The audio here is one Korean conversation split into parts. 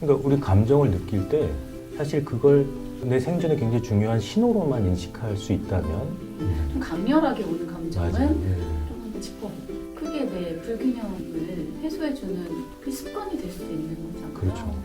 그러니까 우리 감정을 느낄 때 사실 그걸 내 생존에 굉장히 중요한 신호로만 인식할 수 있다면 좀 강렬하게 오는 감정은 맞아요. 좀 한번 짚어보고 크게 내 불균형을 해소해주는 그 습관이 될 수 있는 거잖아요. 그렇죠.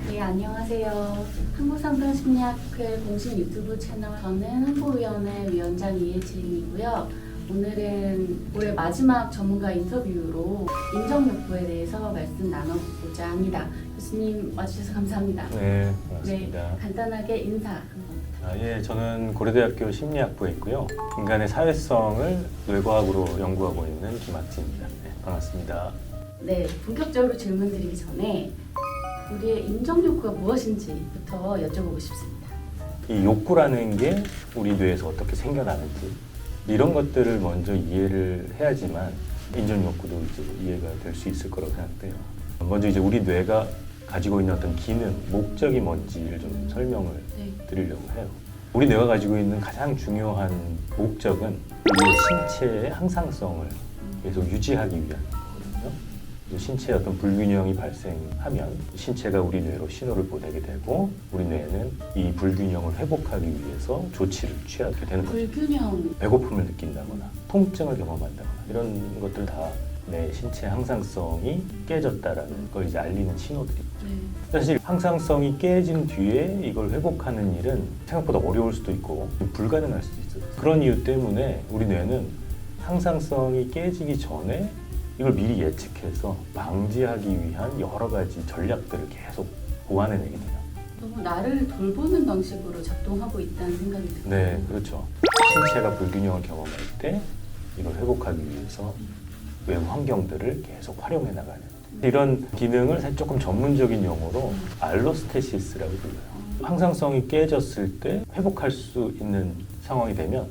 네, 안녕하세요. 한국상담심리학회 공식 유튜브 채널 저는 한국위원회 위원장 이혜진이고요. 오늘은 올해 마지막 전문가 인터뷰로 인정욕구에 대해서 말씀 나눠보고자 합니다. 교수님 와주셔서 감사합니다. 네, 고맙습니다. 네, 간단하게 인사 한번 부탁드립니다. 예, 저는 고려대학교 심리학부에 있고요. 인간의 사회성을 뇌과학으로 연구하고 있는 김학진입니다. 네, 반갑습니다. 네, 본격적으로 질문 드리기 전에 우리의 인정욕구가 무엇인지부터 여쭤보고 싶습니다. 이 욕구라는 게 우리 뇌에서 어떻게 생겨나는지 이런 것들을 먼저 이해를 해야지만 인정욕구도 이제 이해가 될 수 있을 거라고 생각돼요. 먼저 이제 우리 뇌가 가지고 있는 어떤 기능, 목적이 뭔지를 좀 설명을 네. 드리려고 해요. 우리 뇌가 가지고 있는 가장 중요한 목적은 우리 신체의 항상성을 계속 유지하기 위한 거거든요. 신체에 어떤 불균형이 발생하면 신체가 우리 뇌로 신호를 보내게 되고 우리 뇌는 이 불균형을 회복하기 위해서 조치를 취하게 되는 거죠. 불균형. 배고픔을 느낀다거나 통증을 경험한다거나 이런 것들 다 내 신체 항상성이 깨졌다라는 걸 이제 알리는 신호들이죠. 네. 사실 항상성이 깨진 뒤에 이걸 회복하는 일은 생각보다 어려울 수도 있고 불가능할 수도 있어요. 그런 이유 때문에 우리 뇌는 항상성이 깨지기 전에 이걸 미리 예측해서 방지하기 위한 여러 가지 전략들을 계속 보완해내게 돼요. 너무 나를 돌보는 방식으로 작동하고 있다는 생각이 들어요. 네, 그렇죠. 신체가 불균형을 경험할 때 이걸 회복하기 위해서 외부 환경들을 계속 활용해 나가는 이런 기능을 사실 조금 전문적인 용어로 알로스테시스라고 불러요. 항상성이 깨졌을 때 회복할 수 있는 상황이 되면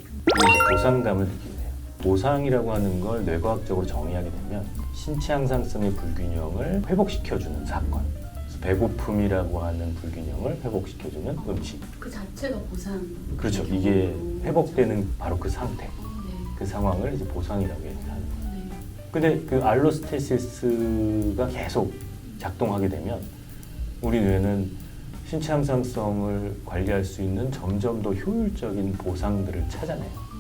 보상감을 느낀대요. 보상이라고 하는 걸 뇌과학적으로 정의하게 되면 신체 항상성의 불균형을 회복시켜주는 사건. 배고픔이라고 하는 불균형을 회복시켜주는 음식. 그 자체가 보상. 그렇죠. 이게 회복되는 바로 그 상태, 네. 그 상황을 이제 보상이라고 얘기하는 거예요. 네. 근데 그 알로스테시스가 계속 작동하게 되면 우리 뇌는 신체 항상성을 관리할 수 있는 점점 더 효율적인 보상들을 찾아내요.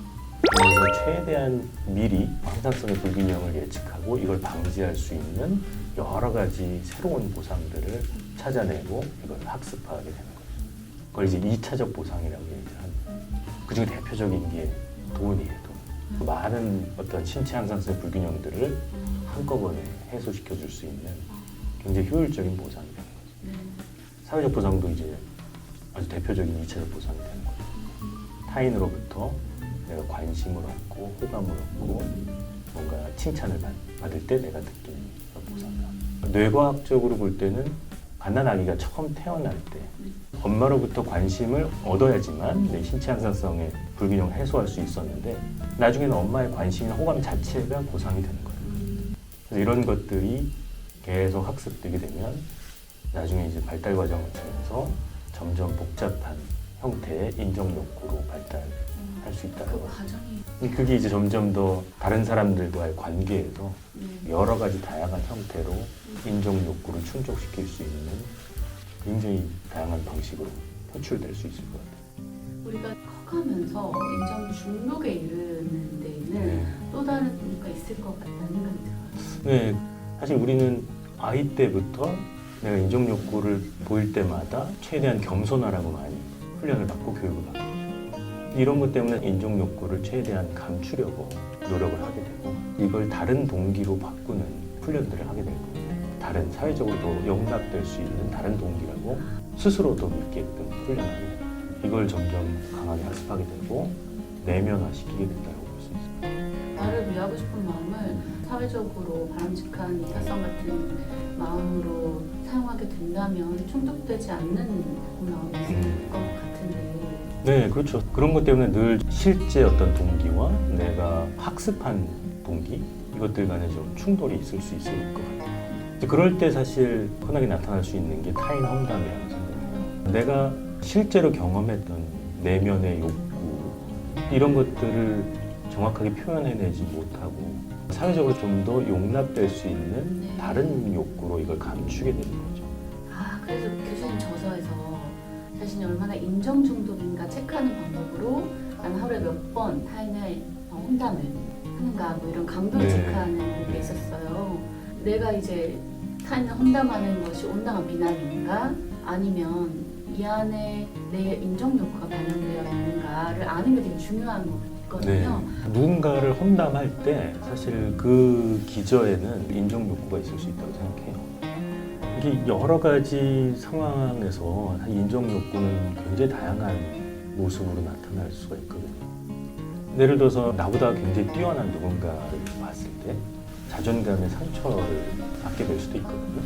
그래서 최대한 미리 항상성의 불균형을 예측하고 이걸 방지할 수 있는 여러 가지 새로운 보상들을 찾아내고 이걸 학습하게 되는 거죠. 그걸 이제 2차적 보상이라고 얘기를 합니다. 그중에 대표적인 게 돈이에요. 돈. 많은 어떤 신체 항상성의 불균형들을 한꺼번에 해소시켜 줄 수 있는 굉장히 효율적인 보상이 되는 거죠. 네. 사회적 보상도 이제 아주 대표적인 2차적 보상이 되는 거죠. 타인으로부터 내가 관심을 얻고 호감을 얻고 뭔가 칭찬을 받을 때 내가 느끼는 그런 보상감. 뇌과학적으로 볼 때는 갓난아기가 처음 태어날 때 엄마로부터 관심을 얻어야지만 내 신체 항상성의 불균형을 해소할 수 있었는데 나중에는 엄마의 관심이나 호감 자체가 보상이 되는 거예요. 그래서 이런 것들이 계속 학습되게 되면 나중에 이제 발달 과정을 통해서 점점 복잡한 형태의 인정욕구로 발달할 수 있다는 그 거죠. 과정이. 그게 이제 점점 더 다른 사람들과의 관계에서 네. 여러 가지 다양한 형태로 인정욕구를 충족시킬 수 있는 굉장히 다양한 방식으로 표출될 수 있을 것 같아요. 우리가 커가면서 인정 중독에 이르는 데에는 네. 또 다른 이유가 있을 것 같다는 생각이 들어요. 네, 사실 우리는 아이 때부터 내가 인정욕구를 보일 때마다 최대한 겸손하라고 많이 훈련을 받고 교육을 받고 이런 것 때문에 인정욕구를 최대한 감추려고 노력을 하게 되고 이걸 다른 동기로 바꾸는 훈련들을 하게 되고 다른 사회적으로도 용납될 수 있는 다른 동기라고 스스로도 믿게끔 훈련을 하게 되고 이걸 점점 강하게 학습하게 되고 내면화시키게 된다고 볼 수 있습니다. 나를 위하고 싶은 마음을 사회적으로 바람직한 이타성 같은 마음으로 사용하게 된다면 충족되지 않는 마음이 있을 것 같은데. 네, 그렇죠. 그런 것 때문에 늘 실제 어떤 동기와 내가 학습한 동기 이것들 간에 좀 충돌이 있을 수 있을 것 같아요. 그럴 때 사실 흔하게 나타날 수 있는 게 타인 험담이라는 생각이에요. 내가 실제로 경험했던 내면의 욕구 이런 것들을 정확하게 표현해내지 못하고 사회적으로 좀 더 용납될 수 있는 네. 다른 욕구로 이걸 감추게 되는 거죠. 아, 그래서 교수님 저서에서 자신이 얼마나 인정 중독인가 체크하는 방법으로 난 하루에 몇 번 타인의 험담을 하는가 뭐 이런 강도를 네. 체크하는 게 있었어요. 내가 이제 타인을 험담하는 것이 온당한 비난인가 아니면 이 안에 내 인정 욕구가 반영되어 있는가를 아는 게 되게 중요한 거거든요. 누군가를 험담할 때 사실 그 기저에는 인정 욕구가 있을 수 있다고 생각해요. 이게 여러 가지 상황에서 인정 욕구는 굉장히 다양한 모습으로 나타날 수가 있거든요. 예를 들어서 나보다 굉장히 뛰어난 누군가를 봤을 때 자존감의 상처를 받게 될 수도 있거든요.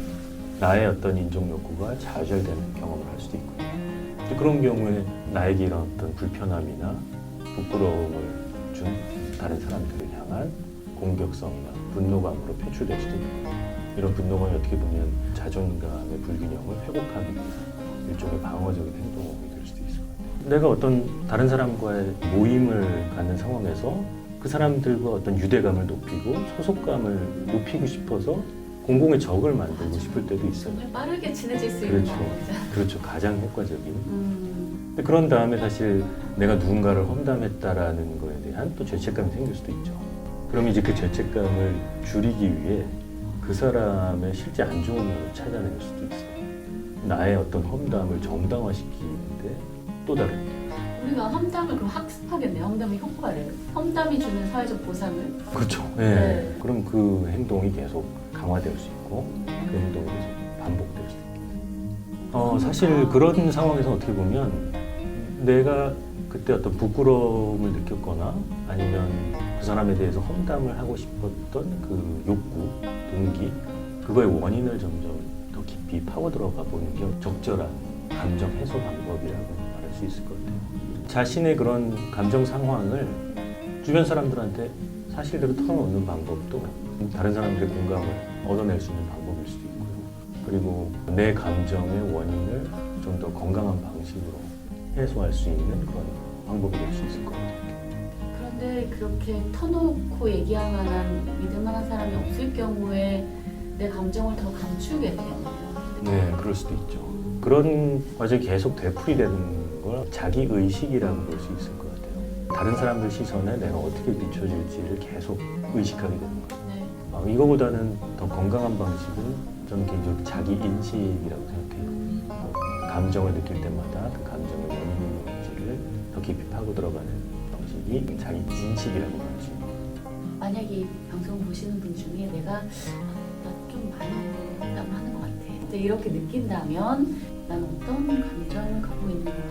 나의 어떤 인정 욕구가 좌절되는 경험을 할 수도 있고요. 그런 경우에 나에게 이런 어떤 불편함이나 부끄러움을 준 다른 사람들을 향한 공격성이나 분노감으로 표출될 수도 있고, 이런 분노감이 어떻게 보면 자존감의 불균형을 회복하기 위한 일종의 방어적인 행동이 될 수도 있을 것 같아요. 내가 어떤 다른 사람과의 모임을 갖는 상황에서 그 사람들과 어떤 유대감을 높이고 소속감을 높이고 싶어서 공공의 적을 만들고 싶을 때도 있어요. 정말 빠르게 친해질 수 있는 그렇죠. 방법이죠. 그렇죠. 가장 효과적인. 근데 그런 다음에 사실 내가 누군가를 험담했다라는 거에 대한 또 죄책감이 생길 수도 있죠. 그럼 이제 그 죄책감을 줄이기 위해 그 사람의 실제 안 좋은 면을 찾아낼 수도 있어요. 나의 어떤 험담을 정당화시키는데 또 다른. 우리가 험담을 그럼 학습하겠네요. 험담의 효과를. 험담이 주는 사회적 보상을. 그렇죠. 예. 네. 그럼 그 행동이 계속 강화될 수 있고 그 행동이 계속 반복될 수 있고. 사실 그런 상황에서 어떻게 보면 내가 그때 어떤 부끄러움을 느꼈거나 아니면 그 사람에 대해서 험담을 하고 싶었던 그 욕구, 동기, 그거의 원인을 점점 더 깊이 파고 들어가 보는 게 적절한 감정 해소 방법이라고 말할 수 있을 것 같아요. 자신의 그런 감정 상황을 주변 사람들한테 사실대로 털어놓는 방법도 다른 사람들의 공감을 얻어낼 수 있는 방법일 수도 있고요. 그리고 내 감정의 원인을 좀 더 건강한 방식으로 해소할 수 있는 그런 방법이 될 수 있을 것 같아요. 그런데 그렇게 터놓고 얘기할 만한 믿을 만한 사람이 없을 경우에 내 감정을 더 감추게 되네요. 네, 그럴 수도 있죠. 그런 과정이 계속 되풀이되는 걸 자기 의식이라고 볼 수 있을 것 같아요. 다른 사람들 시선에 내가 어떻게 비춰질지를 계속 의식하게 되는 거예요. 네. 이거보다는 더 건강한 방식은 저는 개인적으로 자기 인식이라고 생각해요. 감정을 느낄 때마다 그 감정의 원인이 뭔지를 더 깊이 파고 들어가는 방식이 자기 인식이라고 볼 수 있는 거예요. 만약에 이 방송 보시는 분 중에 내가 나 좀 많이 험담하는 것 같아. 근데 이렇게 느낀다면 난 어떤 감정을 갖고 있는 건가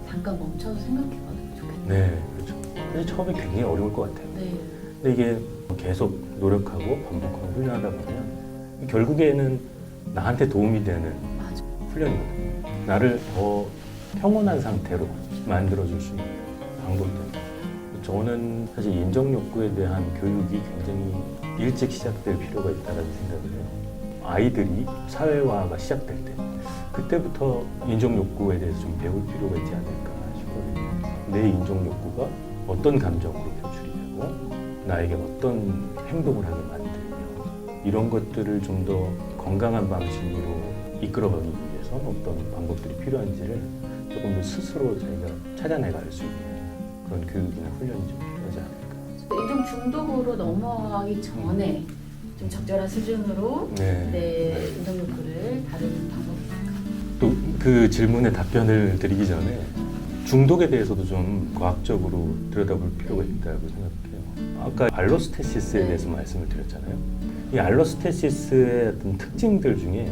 잠깐 멈춰서 생각해봐도 좋겠다. 네, 그렇죠. 사실 처음에 굉장히 어려울 것 같아요. 네. 근데 이게 계속 노력하고 반복하고 훈련하다 보면 결국에는 나한테 도움이 되는 맞아. 훈련이거든요. 나를 더 평온한 상태로 만들어줄 수 있는 방법들. 저는 사실 인정 욕구에 대한 교육이 굉장히 일찍 시작될 필요가 있다는 생각을 해요. 아이들이 사회화가 시작될 때 그때부터 인정 욕구에 대해서 좀 배울 필요가 있지 않을까 싶거든요. 내 인정 욕구가 어떤 감정으로 표출이 되고 나에게 어떤 행동을 하게 만들며 이런 것들을 좀 더 건강한 방식으로 이끌어가기 위해서 어떤 방법들이 필요한지를 조금 더 스스로 자기가 찾아내갈 수 있는 그런 교육이나 훈련이 좀 필요하지 않을까. 인정 중독으로 넘어가기 전에 좀 적절한 수준으로 네. 내 인정 욕구를 다루는 방법이 있을까? 또 그 질문에 답변을 드리기 전에 중독에 대해서도 좀 과학적으로 들여다볼 필요가 있다고 생각해요. 아까 알로스테시스에 대해서 말씀을 드렸잖아요. 이 알로스테시스의 어떤 특징들 중에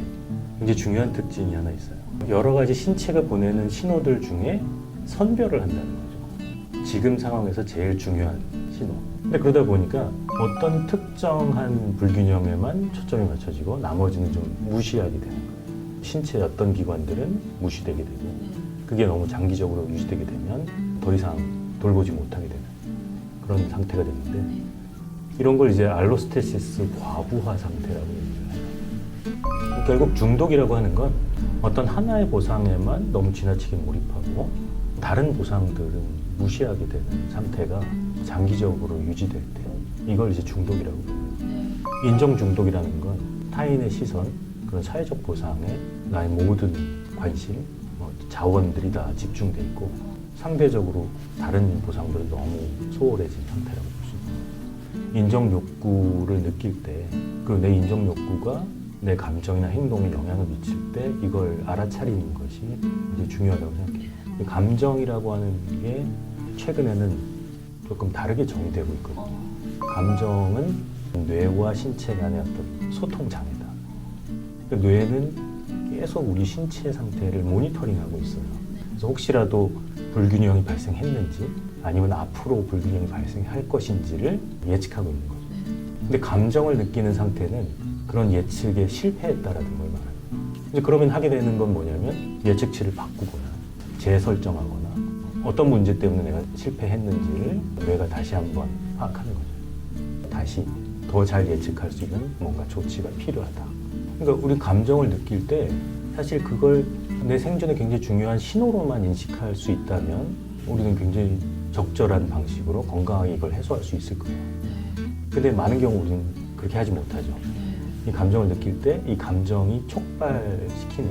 굉장히 중요한 특징이 하나 있어요. 여러 가지 신체가 보내는 신호들 중에 선별을 한다는 거죠. 지금 상황에서 제일 중요한 신호. 근데 그러다 보니까 어떤 특정한 불균형에만 초점이 맞춰지고 나머지는 좀 무시하게 되는 거예요. 신체의 어떤 기관들은 무시되게 되고 그게 너무 장기적으로 유지되게 되면 더 이상 돌보지 못하게 되는 그런 상태가 되는데 이런 걸 이제 알로스테시스 과부하 상태라고 얘기를 해요. 결국 중독이라고 하는 건 어떤 하나의 보상에만 너무 지나치게 몰입하고 다른 보상들은 무시하게 되는 상태가 장기적으로 유지될 때 이걸 이제 중독이라고 불러요. 네. 인정 중독이라는 건 타인의 시선, 그런 사회적 보상에 나의 모든 관심, 자원들이 다 집중돼 있고 상대적으로 다른 보상들은 너무 소홀해진 상태라고 볼 수 있어요. 인정 욕구를 느낄 때 그 내 인정 욕구가 내 감정이나 행동에 영향을 미칠 때 이걸 알아차리는 것이 이제 중요하다고 생각해요. 감정이라고 하는 게 최근에는 조금 다르게 정의되고 있거든요. 감정은 뇌와 신체 간의 어떤 소통 장애다. 그러니까 뇌는 계속 우리 신체 상태를 모니터링하고 있어요. 그래서 혹시라도 불균형이 발생했는지 아니면 앞으로 불균형이 발생할 것인지를 예측하고 있는 거죠. 근데 감정을 느끼는 상태는 그런 예측에 실패했다라는 걸 말해요. 이제 그러면 하게 되는 건 뭐냐면 예측치를 바꾸거나 재설정하거나 어떤 문제 때문에 내가 실패했는지를 뇌가 다시 한번 파악하는 거죠. 다시 더 잘 예측할 수 있는 뭔가 조치가 필요하다. 그러니까 우리 감정을 느낄 때 사실 그걸 내 생존에 굉장히 중요한 신호로만 인식할 수 있다면 우리는 굉장히 적절한 방식으로 건강하게 이걸 해소할 수 있을 거예요. 근데 많은 경우 우리는 그렇게 하지 못하죠. 이 감정을 느낄 때 이 감정이 촉발시키는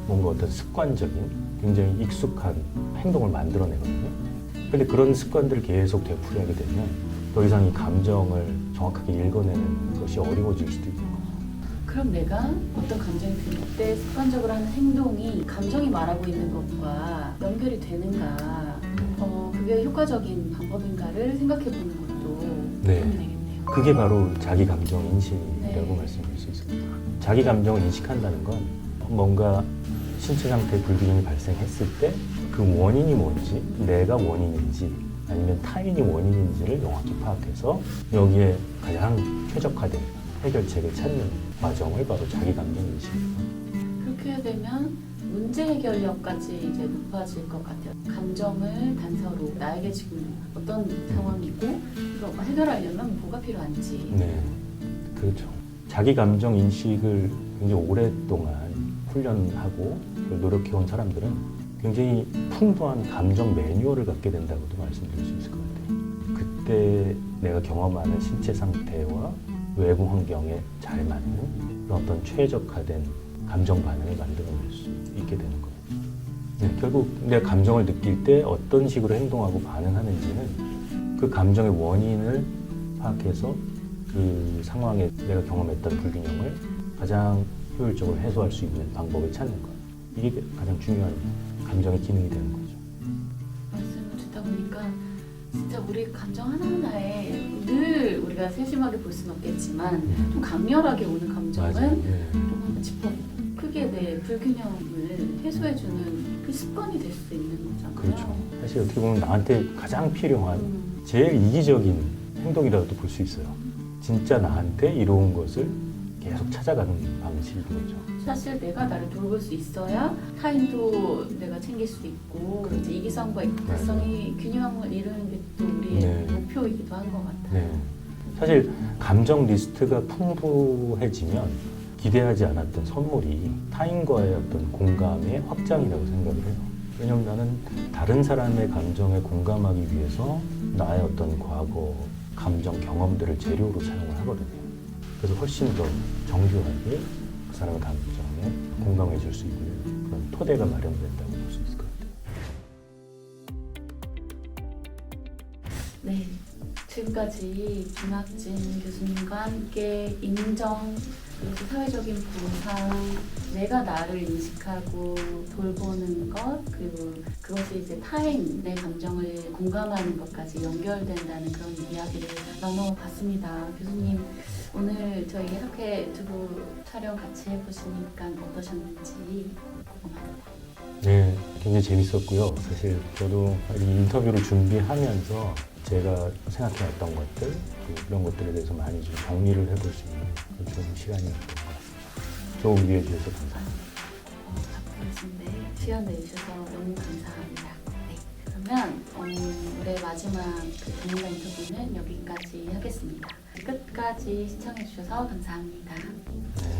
뭔가 어떤 습관적인 굉장히 익숙한 행동을 만들어내거든요. 근데 그런 습관들을 계속 되풀이하게 되면 더 이상 이 감정을 정확하게 읽어내는 것이 어려워질 수도 있는 거죠. 그럼 내가 어떤 감정이 들 때 습관적으로 하는 행동이 감정이 말하고 있는 것과 연결이 되는가, 그게 효과적인 방법인가를 생각해 보는 것도 네. 도움이 되겠네요. 그게 바로 자기 감정 인식이라고 네. 말씀드릴 수 있습니다. 자기 감정을 인식한다는 건 뭔가 신체 상태에 불균형이 발생했을 때 그 원인이 뭔지, 내가 원인인지 아니면 타인이 원인인지를 명확히 파악해서 여기에 가장 최적화된 해결책을 찾는 과정을 바로 자기 감정 인식입니다. 그렇게 되면 문제 해결력까지 이제 높아질 것 같아요. 감정을 단서로 나에게 지금 어떤 상황이고 이거 해결하려면 뭐가 필요한지. 네, 그렇죠. 자기 감정 인식을 굉장히 오랫동안 훈련하고 노력해온 사람들은 굉장히 풍부한 감정 매뉴얼을 갖게 된다고도 말씀드릴 수 있을 것 같아요. 그때 내가 경험하는 신체 상태와 외부 환경에 잘 맞는 그런 어떤 최적화된 감정 반응을 만들어낼 수 있게 되는 거예요. 네, 결국 내 감정을 느낄 때 어떤 식으로 행동하고 반응하는지는 그 감정의 원인을 파악해서 그 상황에 내가 경험했던 불균형을 가장 효율적으로 해소할 수 있는 방법을 찾는 거예요. 이게 가장 중요한 감정의 기능이 되는 거죠. 말씀을 듣다 보니까 진짜 우리 감정 하나하나에 늘 우리가 세심하게 볼 수는 없겠지만 좀 강렬하게 오는 감정은 맞아요. 네. 좀 한번 짚어보고 크게 내 불균형을 해소해주는 그 습관이 될 수 있는 거잖아요. 그렇죠. 사실 어떻게 보면 나한테 가장 필요한 제일 이기적인 행동이라고도 볼 수 있어요. 진짜 나한테 이로운 것을 계속 찾아가는 방식인 거죠. 사실 내가 나를 돌볼 수 있어야 타인도 내가 챙길 수 있고 그렇죠. 이제 이기성과 이타성이 균형을 이루는 게 또 우리의 네. 목표이기도 한 것 같아요. 네. 사실 감정 리스트가 풍부해지면 기대하지 않았던 선물이 타인과의 어떤 공감의 확장이라고 생각을 해요. 왜냐하면 나는 다른 사람의 감정에 공감하기 위해서 나의 어떤 과거 감정 경험들을 재료로 사용을 하거든요. 그래서 훨씬 더 정교하게 그 사람의 감정에 공감해 줄 수 있는 그런 토대가 마련된다고 볼 수 있을 것 같아요. 네, 지금까지 김학진 교수님과 함께 인정, 그리고 사회적인 보상, 내가 나를 인식하고 돌보는 것, 그리고 그것이 이제 타인의 감정을 공감하는 것까지 연결된다는 그런 이야기를 나눠봤습니다. 교수님, 오늘 저희 학회 유튜브 촬영 같이 해보시니까 어떠셨는지 궁금합니다. 네, 굉장히 재밌었고요. 사실 저도 이 인터뷰를 준비하면서 제가 생각해왔던 것들, 이런 것들에 대해서 많이 좀 정리를 해볼 수 있는 그런 좋은 시간이었던 것 같습니다. 좋은 기회 주셔서 감사합니다. 바쁘신데 시간 내주셔서 너무 감사합니다. 네, 그러면 올해 마지막 그 전문가 인터뷰는 여기까지 하겠습니다. 끝까지 시청해주셔서 감사합니다. 네.